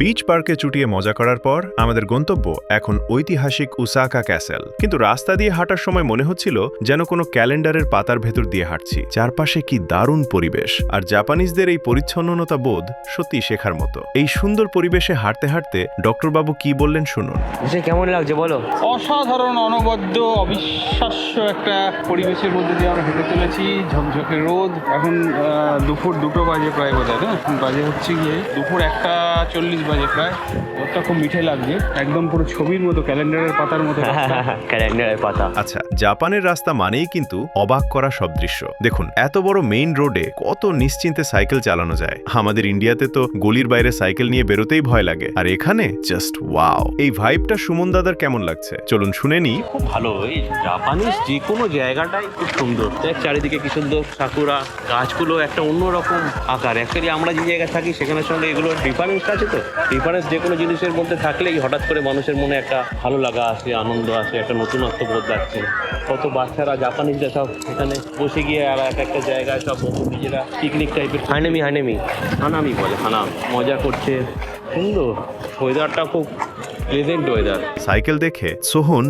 Beach পার্কে চুটিয়ে মজা করার পর আমাদের গন্তব্য এখন ঐতিহাসিক ওসাকা ক্যাসেল। কিন্তু রাস্তা দিয়ে হাঁটার সময় মনে হচ্ছিল যেন কোনো ক্যালেন্ডারের পাতার ভেতর দিয়ে হাঁটছি। চারপাশে কি দারুণ পরিবেশ, আর জাপানিজদের এই পরিচ্ছন্নতা বোধ সত্যি শেখার মতো। এই সুন্দর পরিবেশে হাঁটতে হাঁটতে ডক্টর বাবু কি বললেন শুনুন। কেমন লাগছে বলো? অসাধারণ, অনবদ্য, অবিশ্বাস্য একটা পরিবেশের মধ্যে দিয়ে আমরা হেঁটে চলেছি। ঝকঝকে রোদ। এখন দুপুর 2টো বাজে প্রায় বোধহয়, না বাজে হচ্ছে গিয়ে দুপুর 1:40 বাজে প্রায়। রোদটা খুব মিঠে লাগছে, একদম পুরো ছবির মতো, ক্যালেন্ডারের পাতার মতো। ক্যালেন্ডারের পাতা। আচ্ছা, জাপানের রাস্তা মানেই কিন্তু অবাক করা সব দৃশ্য। দেখুন, এত বড় মেইন রোডে কত নিশ্চিন্তে সাইকেল চালানো যায়। আমাদের ইন্ডিয়াতে তো গলির বাইরে সাইকেল নিয়ে বেরোতেই ভয় লাগে, আর এখানে জাস্ট ওয়াও। এই ভাইবটা সুমন দাদার কেমন লাগছে চলুন শুনে নি। খুব ভালো। এই জাপানিজ যে কোনো জায়গাটাই খুব সুন্দর। দেখ চারিদিকে কি সুন্দর সাকুরা গাছগুলো, একটা অন্যরকম আকার। অ্যাকচুয়ালি আমরা যে জায়গায় থাকি সেখানের সঙ্গে এগুলোর ডিফারেন্স আছে। তো ডিফারেন্স যে কোনো জিনিসের মধ্যে থাকলেই হঠাৎ করে মানুষের মনে একটা ভালো লাগা আসে, আনন্দ আসে, একটা নতুনত্ব বোধ লাগছে। কত বাচ্চারা জাপানিজরা সব এখানে বসে গিয়ে আর একটা জায়গায় সব নিজেরা পিকনিক টাইপের হানামি বলে, মজা করছে। সুন্দর ওয়েদারটা, খুব প্লেজেন্ট ওয়েদার। সাইকেল দেখে সোহন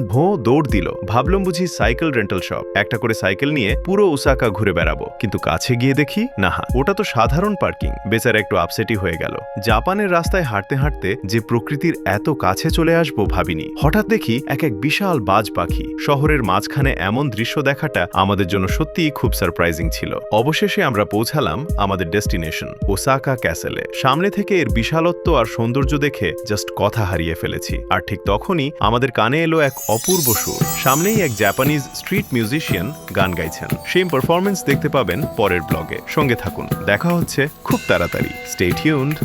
দৌড় দিল। ভাবলাম বুঝি সাইকেল রেন্টাল শপ, একটা করে সাইকেল নিয়ে পুরো ওসাকা ঘুরে বেড়াবো। কিন্তু কাছে গিয়ে দেখি না, ওটা তো সাধারণ পার্কিং। বেচারা একটু আপসেটই হয়ে গেল। জাপানের রাস্তায় হাঁটতে হাঁটতে যে প্রকৃতির এত কাছে চলে আসবো ভাবিনি। হঠাৎ দেখি এক বিশাল বাজ পাখি। শহরের মাঝখানে এমন দৃশ্য দেখাটা আমাদের জন্য সত্যিই খুব সারপ্রাইজিং ছিল। অবশেষে আমরা পৌঁছালাম আমাদের ডেস্টিনেশন ওসাকা ক্যাসেলে। সামনে থেকে এর বিশালত্ব আর সৌন্দর্য দেখে জাস্ট কথা হারিয়ে ফেলেছি। আর ঠিক তখনই আমাদের কানে এলো এক অপূর্ব সুর। সামনেই এক জাপানিজ স্ট্রিট মিউজিশিয়ান গান গাইছেন। সেই পারফরমেন্স দেখতে পাবেন পরের ব্লগে। সঙ্গে থাকুন, দেখা হচ্ছে খুব তাড়াতাড়ি। Stay tuned.